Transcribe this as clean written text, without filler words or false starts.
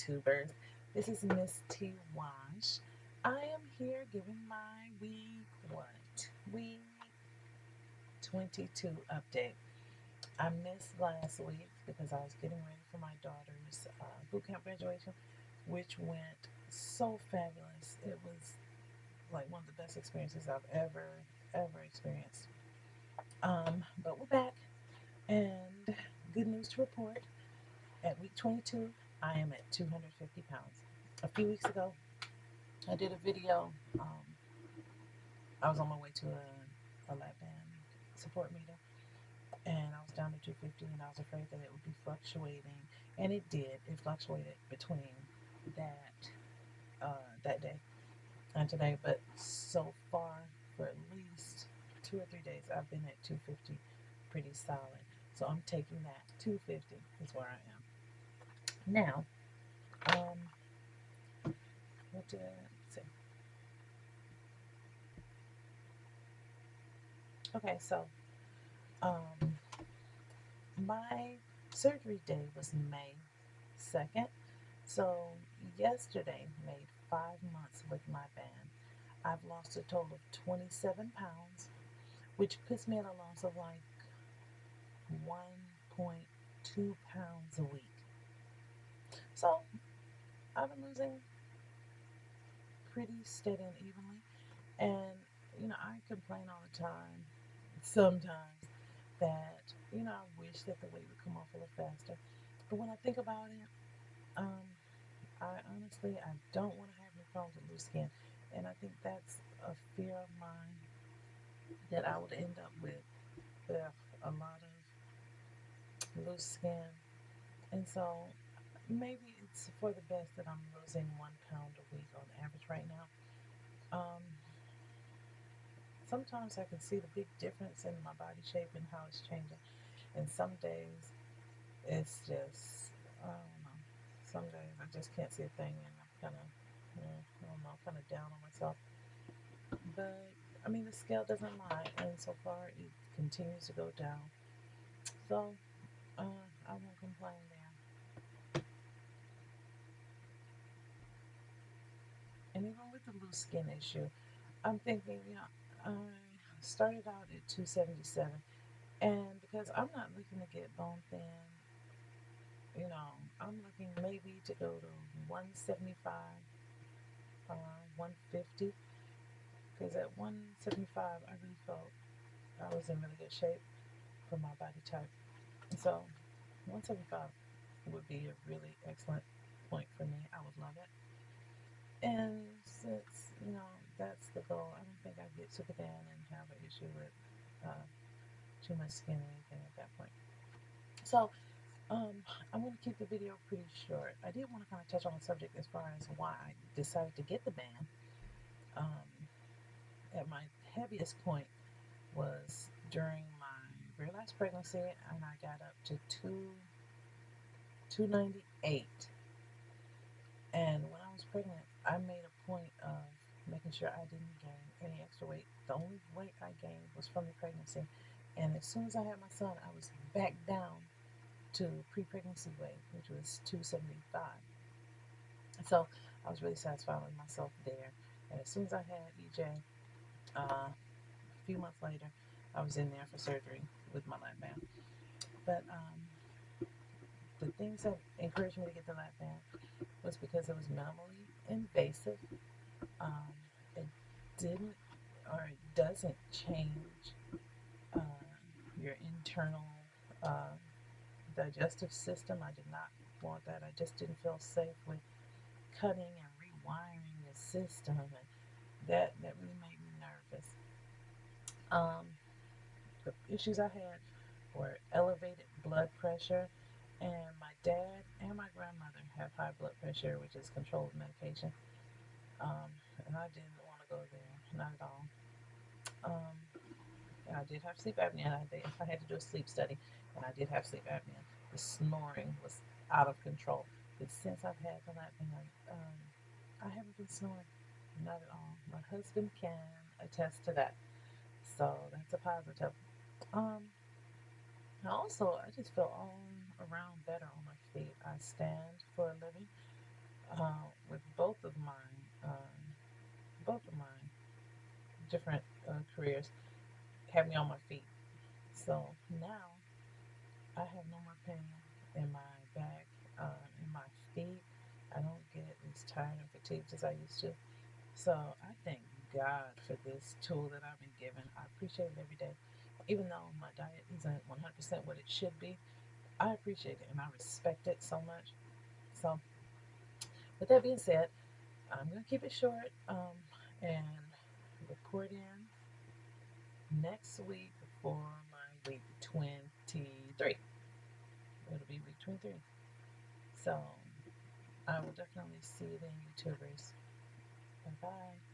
YouTubers. This is Miss T Wash. I am here giving my week 22 update. I missed last week because I was getting ready for my daughter's boot camp graduation, which went so fabulous. It was like one of the best experiences I've ever experienced. But we're back, and good news to report. At week 22, I am at 250 pounds. A few weeks ago, I did a video. I was on my way to a LapBand support meeting, and I was down to 250, and I was afraid that it would be fluctuating, and it did. It fluctuated between that that day and today, but so far for at least 2 or 3 days, I've been at 250, pretty solid. So I'm taking that 250 is where I am now. Um, what did I say? Okay, so um, my surgery day was May 2nd. So yesterday made 5 months with my band. I've lost a total of 27 pounds, which puts me at a loss of like 1.2 pounds a week. So I've been losing pretty steady and evenly. And, I complain all the time, sometimes, that, I wish that the weight would come off a little faster. But when I think about it, um, I don't want to have any problems with loose skin. And I think that's a fear of mine that I would end up with a lot of loose skin. And so maybe it's for the best that I'm losing 1 pound a week on average right now. Um, Sometimes I can see the big difference in my body shape and how it's changing. And some days it's just, I don't know. Some days I just can't see a thing, and I'm kind of, I don't know, kind of down on myself. But I mean, the scale doesn't lie, and so far it continues to go down. So I won't complain there. And even with the loose skin issue, I'm thinking, I started out at 277, and because I'm not looking to get bone thin, I'm looking maybe to go to 175, 150, because at 175, I really felt I was in really good shape for my body type. So 175 would be a really excellent point for me. I would love it. And since, that's the goal, I don't think I get super thin and have an issue with uh, too much skin or anything at that point. So I'm going to keep the video pretty short. I did want to kind of touch on the subject as far as why I decided to get the band. Um, at my heaviest point was during my very last pregnancy, and I got up to 298. And when I was pregnant, I made a point of making sure I didn't gain any extra weight. The only weight I gained was from the pregnancy. And as soon as I had my son, I was back down to pre-pregnancy weight, which was 275. So I was really satisfied with myself there. And as soon as I had EJ, a few months later, I was in there for surgery with my lap band. But the things that encouraged me to get the lap band was because it was minimally invasive. Um, it didn't or it doesn't change uh, your internal uh, digestive system. I did not want that. I just didn't feel safe with cutting and rewiring the system, and that really made me nervous. Um, the issues I had were elevated blood pressure, and my dad and my grandmother have high blood pressure, which is controlled medication. Um, and I didn't want to go there, not at all. Um, I did have sleep apnea. I had to do a sleep study, and I did have sleep apnea. The snoring was out of control. But since I've had the lap band, I haven't been snoring, not at all. My husband can attest to that, so that's a positive. Um, also, I just feel all around better on my feet. I stand for a living, with both of my different careers, had me on my feet. So now I have no more pain in my back, in my feet. I don't get as tired and fatigued as I used to. So I thank God for this tool that I've been given. I appreciate it every day. Even though my diet isn't 100% what it should be, I appreciate it and I respect it so much. So, with that being said, I'm going to keep it short and report in next week for my week 23. It'll be week 23. So, I will definitely see you then, YouTubers. Bye bye.